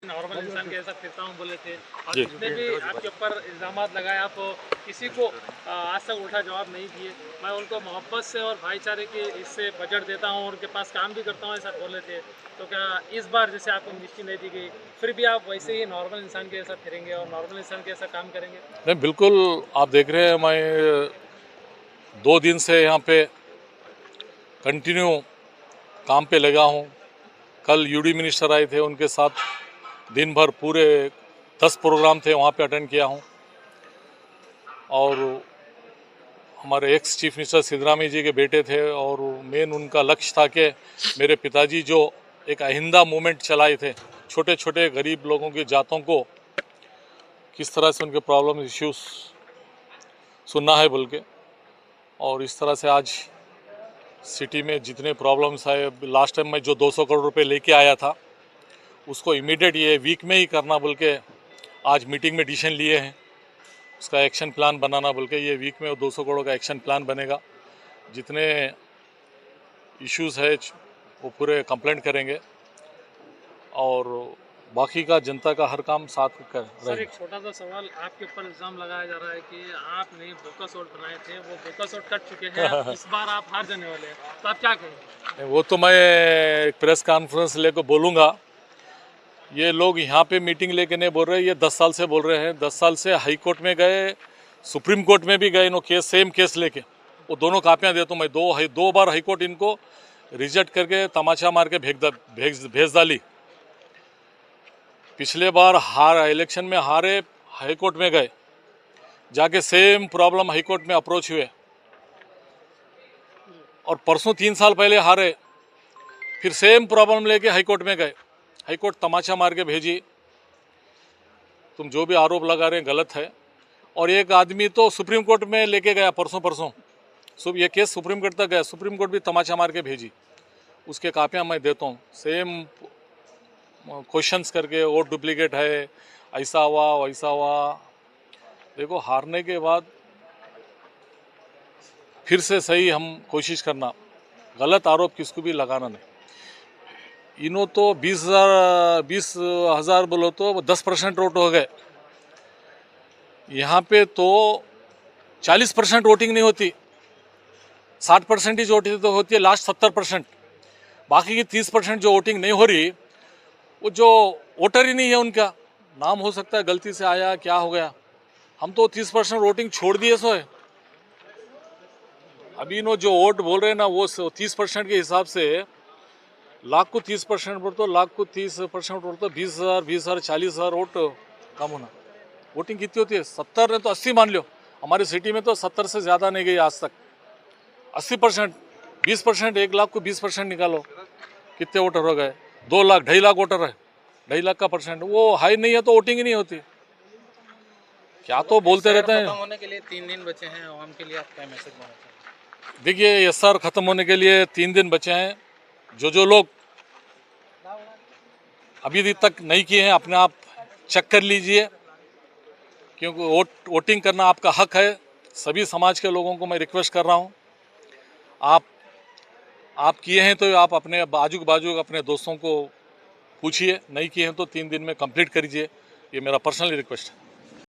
Normal इंसान के ऐसा फिरता हूँ बोले थे, और जितने भी आपके ऊपर इल्ज़ामात लगाए, आप किसी को आज तक उल्टा जवाब नहीं दिए। मैं उनको मोहब्बत से और भाईचारे की इससे बजट देता हूँ, उनके पास काम भी करता हूँ, ऐसा बोले थे। तो क्या इस बार जैसे आपको मिर्ची नहीं दी गई, फिर भी आप वैसे ही नॉर्मल इंसान के ऐसा फिरेंगे और नॉर्मल इंसान के ऐसा काम करेंगे? नहीं, बिल्कुल। आप देख रहे हैं, मैं 2 दिन से यहाँ पे कंटिन्यू काम पे लगा हूँ। कल यूडी मिनिस्टर आए थे, उनके साथ दिन भर पूरे 10 प्रोग्राम थे, वहाँ पे अटेंड किया हूँ। और हमारे एक्स चीफ मिनिस्टर सिद्धरामैया जी के बेटे थे, और मेन उनका लक्ष्य था कि मेरे पिताजी जो एक अहिंदा मूवमेंट चलाए थे, छोटे छोटे गरीब लोगों की जातों को किस तरह से उनके प्रॉब्लम इश्यूज सुनना है बोल के। और इस तरह से आज सिटी में जितने प्रॉब्लम्स आए, लास्ट टाइम मैं जो 200 करोड़ रुपए लेके आया था, उसको इमीडिएट ये वीक में ही करना बोल के आज मीटिंग में डिसीजन लिए हैं। उसका एक्शन प्लान बनाना बोल के, ये वीक में 200 करोड़ का एक्शन प्लान बनेगा। जितने इश्यूज है वो पूरे कंप्लेंट करेंगे, और बाकी का जनता का हर काम साथ कर सर, रहे। एक छोटा सा सवाल, आपके ऊपर इल्ज़ाम लगाया जा रहा है कि आपने बोकस वोट बनाए थे, वो बोकस वोट कट चुके हैं, इस बार आप हार जाने वाले हैं, तो आप क्या करेंगे? वो तो मैं एक प्रेस कॉन्फ्रेंस लेकर बोलूँगा। ये लोग यहाँ पे मीटिंग लेके नहीं बोल रहे, ये 10 साल से बोल रहे हैं। 10 साल से हाई कोर्ट में गए, सुप्रीम कोर्ट में भी गए, नो केस सेम केस लेके। वो दोनों कापियाँ देता हूँ मैं। 2 बार हाई कोर्ट इनको रिजेक्ट करके तमाचा मार के भेज डाली। पिछले बार इलेक्शन में हारे, हाई कोर्ट में गए, जाके सेम प्रॉब्लम हाई कोर्ट में अप्रोच हुए, और परसों 3 साल पहले हारे, फिर सेम प्रॉब्लम लेके हाई कोर्ट में गए। हाई कोर्ट तमाचा मार के भेजी, तुम जो भी आरोप लगा रहे हैं गलत है। और एक आदमी तो सुप्रीम कोर्ट में लेके गया परसों ये केस सुप्रीम कोर्ट तक गया, सुप्रीम कोर्ट भी तमाचा मार के भेजी। उसके कापियाँ मैं देता हूँ, सेम क्वेश्चंस करके, वोट डुप्लीकेट है, ऐसा हुआ वैसा हुआ। देखो, हारने के बाद फिर से सही हम कोशिश करना, गलत आरोप किसको भी लगाना नहीं। इन्हों तो 20,000 बोलो तो 10% वोट हो गए। यहाँ पे तो 40% वोटिंग नहीं होती, 60% ही वोटिंग तो होती है, लास्ट 70%। बाकी की 30% जो वोटिंग नहीं हो रही, वो जो वोटर ही नहीं है, उनका नाम हो सकता है गलती से आया, क्या हो गया। हम तो 30% वोटिंग छोड़ दिए सो है। अभी इन्हों जो वोट बोल रहे हैं ना, वो 30% के हिसाब से लाख को 30% वोट, तो लाख को 30% वोट तो 20,000, 20,000, 40,000 वोट कम होना। वोटिंग कितनी होती है? 70 ने तो 80 मान लो। हमारी सिटी में तो 70 से ज़्यादा नहीं गई आज तक। 80%, 20%, 1 लाख को 20% निकालो, कितने वोटर हो गए? 2 लाख, 2.5 लाख वोटर है, 2.5 लाख का परसेंट वो हाई नहीं है तो वोटिंग ही नहीं होती। क्या तो बोलते रहते हैं। खत्म होने के लिए 3 दिन बचे हैं, आवाम के लिए आप क्या मैसेज देना चाहते हैं? देखिए, SR खत्म होने के लिए 3 दिन बचे हैं। जो लोग अभी तक नहीं किए हैं, अपने आप चेक कर लीजिए, क्योंकि वोटिंग करना आपका हक है। सभी समाज के लोगों को मैं रिक्वेस्ट कर रहा हूं, आप किए हैं तो आप अपने बाजू अपने दोस्तों को पूछिए, नहीं किए हैं तो 3 दिन में कंप्लीट करिए। ये मेरा पर्सनल रिक्वेस्ट है।